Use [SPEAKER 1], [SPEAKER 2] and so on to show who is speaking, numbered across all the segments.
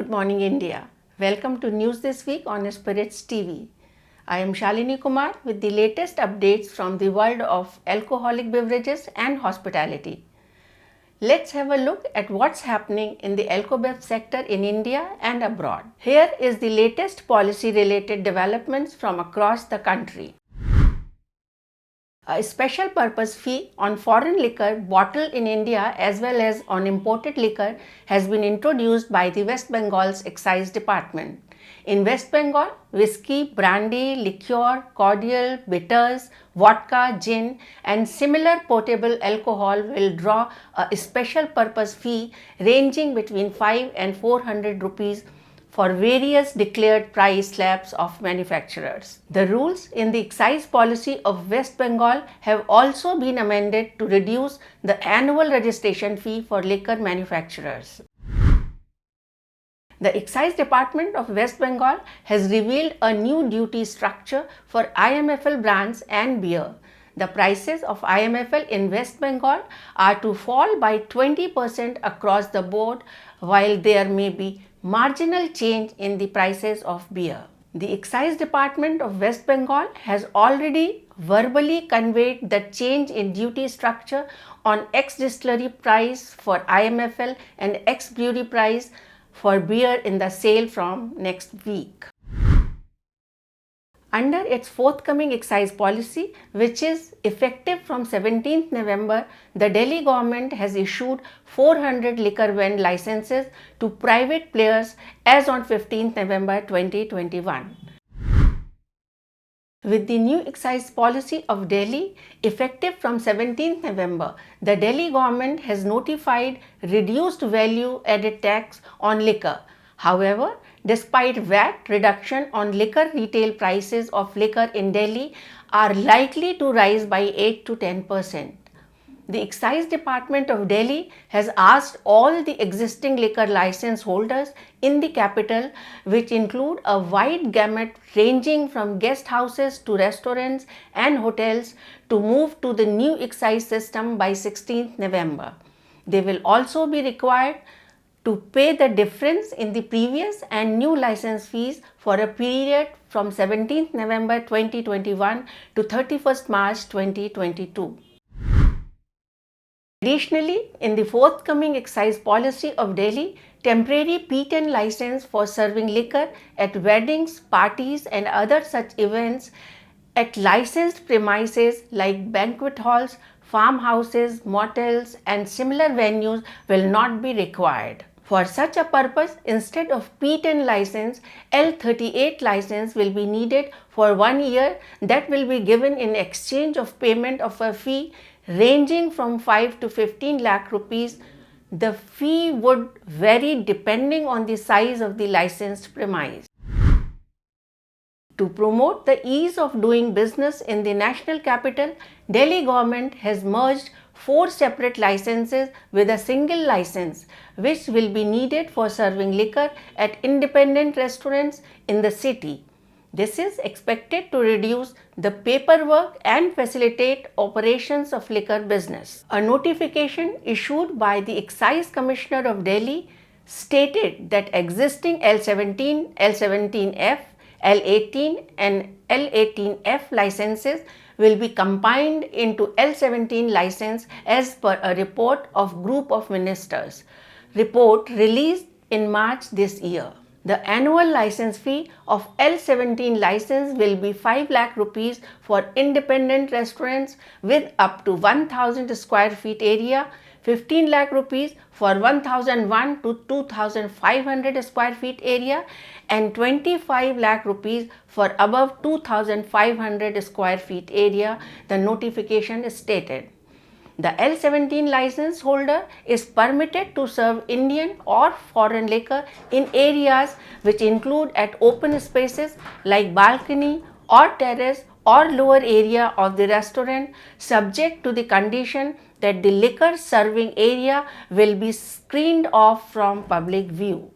[SPEAKER 1] Good morning, India. Welcome to News This Week on Spirits TV. I am Shalini Kumar with the latest updates from the world of alcoholic beverages and hospitality. Let's have a look at what's happening in the alcobev sector in India and abroad. Here is the latest policy-related developments from across the country. A special purpose fee on foreign liquor bottled in India as well as on imported liquor has been introduced by the West Bengal's Excise Department. In West Bengal, whiskey, brandy, liqueur, cordial, bitters, vodka, gin and similar potable alcohol will draw a special purpose fee ranging between 5 and 400 rupees for various declared price slabs of manufacturers. The rules in the excise policy of West Bengal have also been amended to reduce the annual registration fee for liquor manufacturers. The Excise Department of West Bengal has revealed a new duty structure for IMFL brands and beer. The prices of IMFL in West Bengal are to fall by 20% across the board, while there may be marginal change in the prices of beer. The Excise Department of West Bengal has already verbally conveyed the change in duty structure on ex-distillery price for IMFL and ex-brewery price for beer in the sale from next week. Under its forthcoming excise policy, which is effective from 17th November, the Delhi government has issued 400 liquor vend licenses to private players as on 15th November 2021. With the new excise policy of Delhi, effective from 17th November, the Delhi government has notified reduced value added tax on liquor. However, despite VAT reduction on liquor, retail prices of liquor in Delhi are likely to rise by 8 to 10%. The Excise Department of Delhi has asked all the existing liquor license holders in the capital, which include a wide gamut ranging from guest houses to restaurants and hotels, to move to the new excise system by 16th November. They will also be required to pay the difference in the previous and new license fees for a period from 17th November 2021 to 31st March 2022. Additionally, in the forthcoming excise policy of Delhi, temporary P10 license for serving liquor at weddings, parties and other such events at licensed premises like banquet halls, farmhouses, motels and similar venues will not be required. For such a purpose, instead of P10 license, L38 license will be needed for 1 year, that will be given in exchange of payment of a fee ranging from 5 to 15 lakh rupees. The fee would vary depending on the size of the licensed premise. To promote the ease of doing business in the national capital, Delhi government has merged 4 separate licenses with a single license, which will be needed for serving liquor at independent restaurants in the city. This is expected to reduce the paperwork and facilitate operations of liquor business. A notification issued by the Excise Commissioner of Delhi stated that existing L17, L17F, L18 and L18F licenses will be combined into L17 license as per a report of Group of Ministers report released in March this year. The annual license fee of L17 license will be 5 lakh rupees for independent restaurants with up to 1000 square feet area, 15 lakh rupees for 1001 to 2500 square feet area and 25 lakh rupees for above 2500 square feet area, the notification stated. The L17 license holder is permitted to serve Indian or foreign liquor in areas which include at open spaces like balcony or terrace or lower area of the restaurant, subject to the condition that the liquor serving area will be screened off from public view.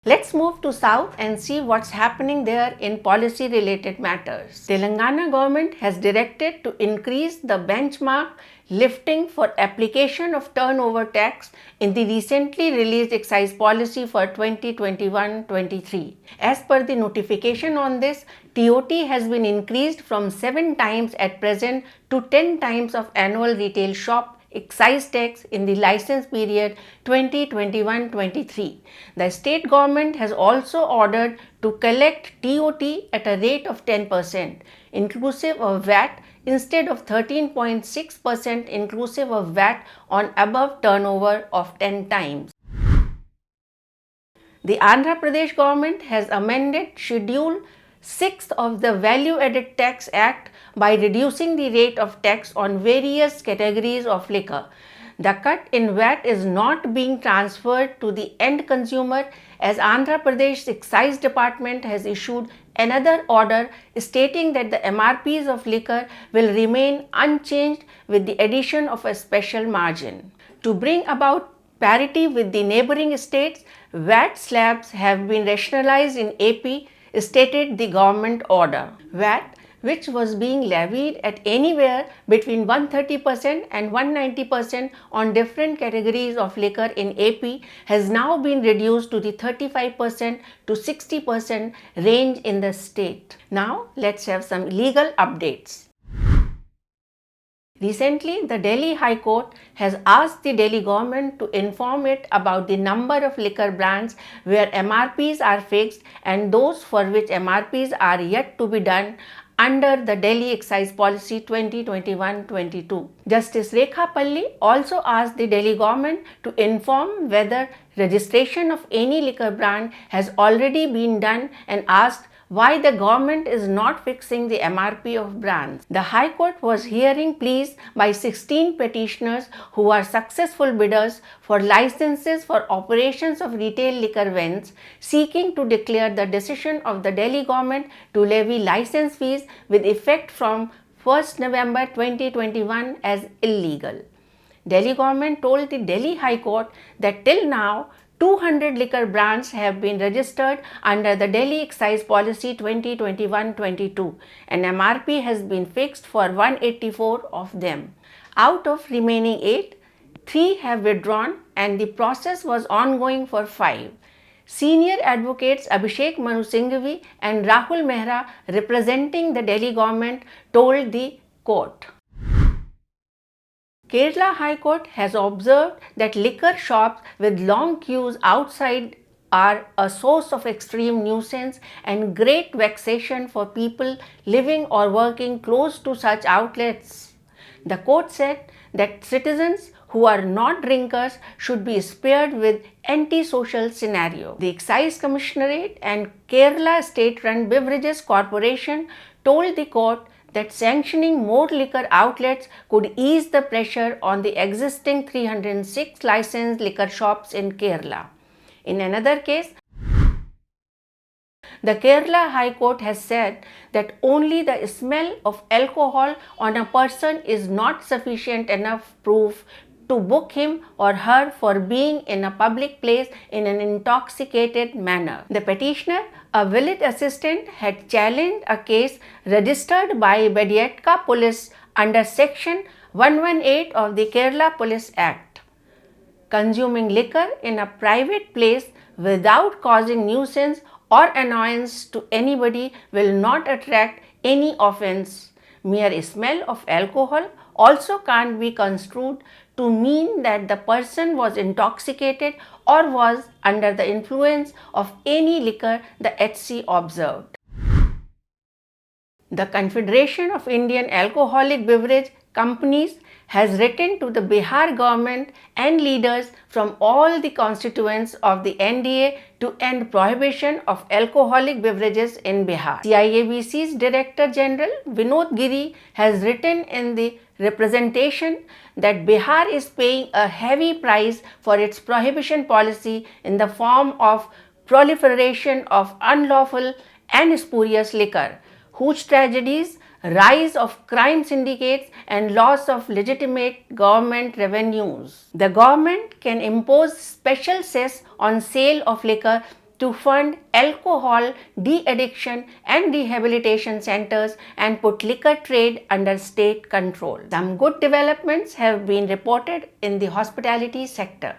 [SPEAKER 1] Let's move to South and see what's happening there in policy related matters. Telangana government has directed to increase the benchmark lifting for application of turnover tax in the recently released excise policy for 2021-23. As per the notification on this, TOT has been increased from 7 times at present to 10 times of annual retail shop excise tax in the license period 2021-23. The state government has also ordered to collect TOT at a rate of 10% inclusive of VAT instead of 13.6% inclusive of VAT on above turnover of 10 times. The Andhra Pradesh government has amended Schedule 6th of the Value Added Tax Act by reducing the rate of tax on various categories of liquor. The cut in VAT is not being transferred to the end consumer as Andhra Pradesh Excise Department has issued another order stating that the MRPs of liquor will remain unchanged with the addition of a special margin. To bring about parity with the neighboring states, VAT slabs have been rationalized in AP, stated the government order. VAT, which was being levied at anywhere between 130% and 190% on different categories of liquor in AP, has now been reduced to the 35% to 60% range in the state. Now, let's have some legal updates. Recently, the Delhi High Court has asked the Delhi government to inform it about the number of liquor brands where MRPs are fixed and those for which MRPs are yet to be done under the Delhi Excise Policy 2021-22. Justice Rekha Palli also asked the Delhi government to inform whether registration of any liquor brand has already been done and asked why the government is not fixing the MRP of brands. The High Court was hearing pleas by 16 petitioners who are successful bidders for licenses for operations of retail liquor vends, seeking to declare the decision of the Delhi government to levy license fees with effect from 1st November 2021 as illegal. Delhi government told the Delhi High Court that till now 200 liquor brands have been registered under the Delhi Excise Policy 2021-22 and MRP has been fixed for 184 of them. Out of remaining 8, 3 have withdrawn and the process was ongoing for 5. Senior advocates Abhishek Manu Singhvi and Rahul Mehra representing the Delhi government told the court. Kerala High Court has observed that liquor shops with long queues outside are a source of extreme nuisance and great vexation for people living or working close to such outlets. The court said that citizens who are not drinkers should be spared with antisocial scenario. The Excise Commissionerate and Kerala State-run Beverages Corporation told the court that sanctioning more liquor outlets could ease the pressure on the existing 306 licensed liquor shops in Kerala. In another case, the Kerala High Court has said that only the smell of alcohol on a person is not sufficient enough proof to book him or her for being in a public place in an intoxicated manner. The petitioner, a village assistant, had challenged a case registered by Bedietka Police under Section 118 of the Kerala Police Act. Consuming liquor in a private place without causing nuisance or annoyance to anybody will not attract any offence. Mere smell of alcohol also can't be construed to mean that the person was intoxicated or was under the influence of any liquor, the HC observed. The Confederation of Indian Alcoholic Beverage Companies has written to the Bihar government and leaders from all the constituents of the NDA to end prohibition of alcoholic beverages in Bihar. CIABC's Director General Vinod Giri has written in the representation that Bihar is paying a heavy price for its prohibition policy in the form of proliferation of unlawful and spurious liquor, whose tragedies, rise of crime syndicates and loss of legitimate government revenues. The government can impose special cess on sale of liquor to fund alcohol de-addiction and rehabilitation centers and put liquor trade under state control. Some good developments have been reported in the hospitality sector.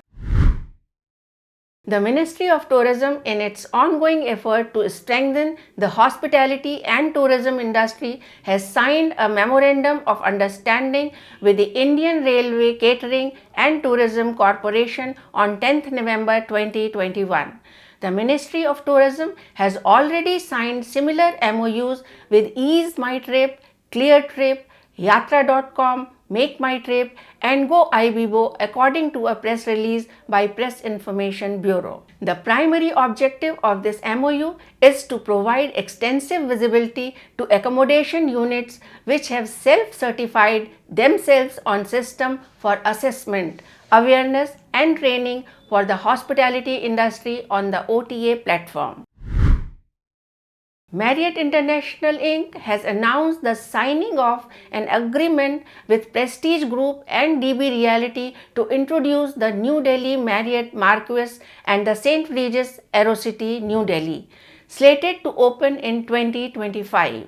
[SPEAKER 1] The Ministry of Tourism, in its ongoing effort to strengthen the hospitality and tourism industry, has signed a memorandum of understanding with the Indian Railway Catering and Tourism Corporation on 10th November 2021. The Ministry of Tourism has already signed similar MOUs with Ease My Trip, Clear Trip, Yatra.com, Make My Trip and Go Ibibo, according to a press release by Press Information Bureau. The primary objective of this MOU is to provide extensive visibility to accommodation units which have self-certified themselves on system for assessment, awareness and training for the hospitality industry on the OTA platform. Marriott International Inc. has announced the signing of an agreement with Prestige Group and DB Realty to introduce the New Delhi Marriott Marquis and the St. Regis Aerocity, New Delhi, slated to open in 2025.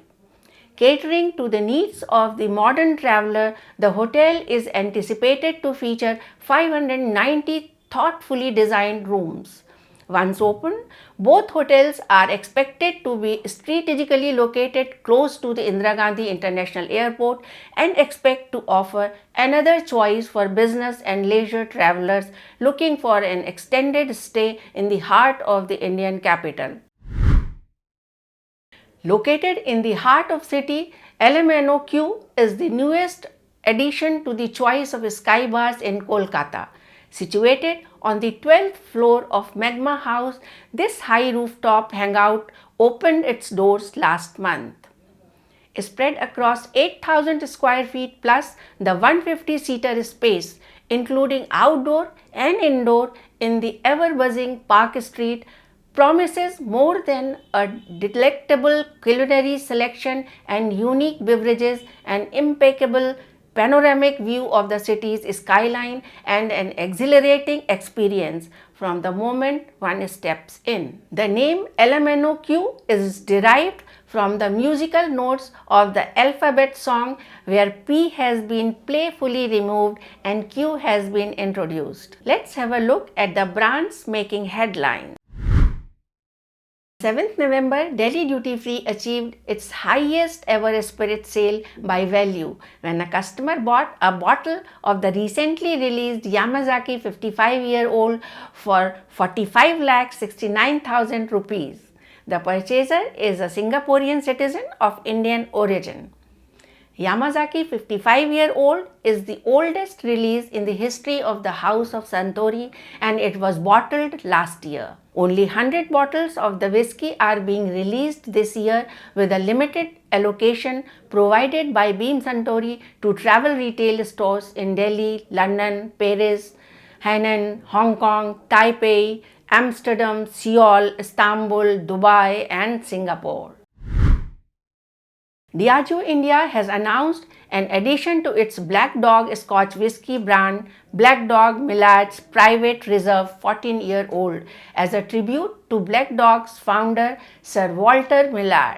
[SPEAKER 1] Catering to the needs of the modern traveler, the hotel is anticipated to feature 590 thoughtfully designed rooms. Once open, both hotels are expected to be strategically located close to the Indira Gandhi International Airport and expect to offer another choice for business and leisure travelers looking for an extended stay in the heart of the Indian capital. Located in the heart of city, LMNOQ is the newest addition to the choice of sky bars in Kolkata. Situated on the 12th floor of Magma House, this high rooftop hangout opened its doors last month. Spread across 8,000 square feet plus the 150-seater space, including outdoor and indoor in the ever-buzzing Park Street, promises more than a delectable culinary selection and unique beverages, an impeccable panoramic view of the city's skyline and an exhilarating experience from the moment one steps in. The name LMNOQ is derived from the musical notes of the alphabet song, where P has been playfully removed and Q has been introduced. Let's have a look at the brands making headlines. 7th November, Delhi Duty Free achieved its highest ever spirit sale by value when a customer bought a bottle of the recently released Yamazaki 55-year-old for 45,69,000 rupees. The purchaser is a Singaporean citizen of Indian origin. Yamazaki 55-year-old is the oldest release in the history of the House of Suntory, and it was bottled last year. Only 100 bottles of the whiskey are being released this year with a limited allocation provided by Beam Suntory to travel retail stores in Delhi, London, Paris, Hainan, Hong Kong, Taipei, Amsterdam, Seoul, Istanbul, Dubai and Singapore. Diageo India has announced an addition to its Black Dog Scotch whisky brand, Black Dog Millard's Private Reserve 14-year-old, as a tribute to Black Dog's founder Sir Walter Millard.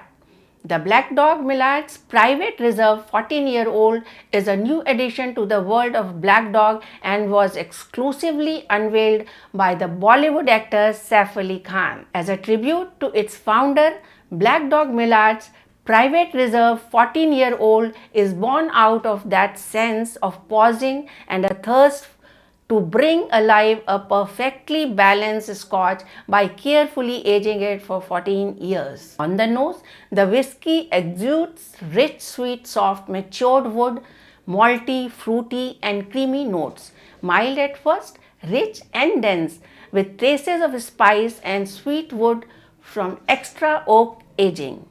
[SPEAKER 1] The Black Dog Millard's Private Reserve 14-year-old is a new addition to the world of Black Dog and was exclusively unveiled by the Bollywood actor Saif Ali Khan. As a tribute to its founder, Black Dog Millard's Private Reserve 14-year-old is born out of that sense of pausing and a thirst to bring alive a perfectly balanced scotch by carefully aging it for 14 years. On the nose, the whiskey exudes rich, sweet, soft, matured wood, malty, fruity and creamy notes. Mild at first, rich and dense, with traces of spice and sweet wood from extra oak aging.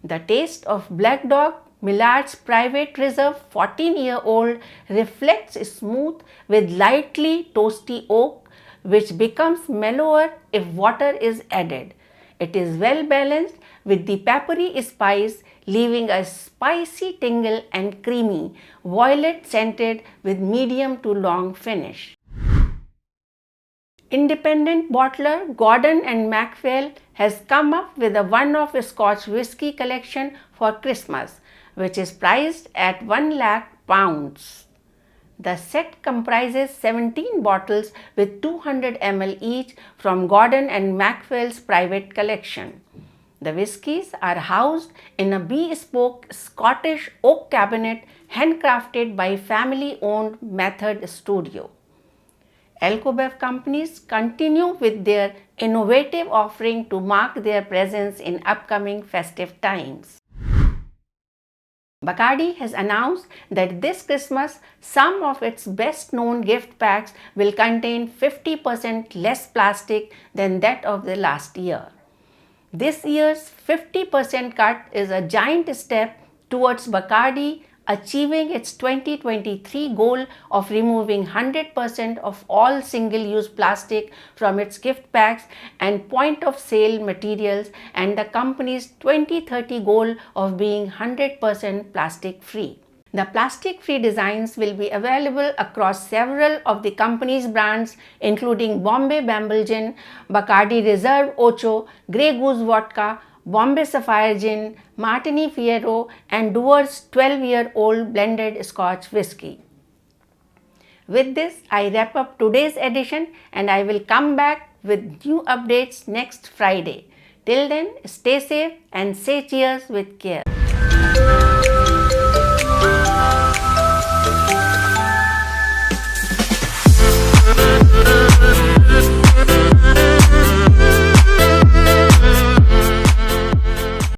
[SPEAKER 1] The taste of Black Dog Millard's Private Reserve 14-year-old reflects smooth with lightly toasty oak, which becomes mellower if water is added. It is well balanced with the peppery spice, leaving a spicy tingle and creamy, violet scented with medium to long finish. Independent bottler Gordon and Macphail has come up with a one-off Scotch whisky collection for Christmas, which is priced at 1 lakh pounds. The set comprises 17 bottles with 200 ml each from Gordon and Macphail's private collection. The whiskies are housed in a bespoke Scottish oak cabinet handcrafted by family-owned Method Studio. Alcobev companies continue with their innovative offering to mark their presence in upcoming festive times. Bacardi has announced that this Christmas, some of its best known gift packs will contain 50% less plastic than that of the last year. This year's 50% cut is a giant step towards Bacardi achieving its 2023 goal of removing 100% of all single-use plastic from its gift packs and point-of-sale materials, and the company's 2030 goal of being 100% plastic-free. The plastic-free designs will be available across several of the company's brands, including Bombay Bamble Gin, Bacardi Reserve Ocho, Grey Goose Vodka, Bombay Sapphire Gin, Martini Fierro, and Dewar's 12-year-old blended Scotch whisky. With this, I wrap up today's edition, and I will come back with new updates next Friday. Till then, stay safe and say cheers with care.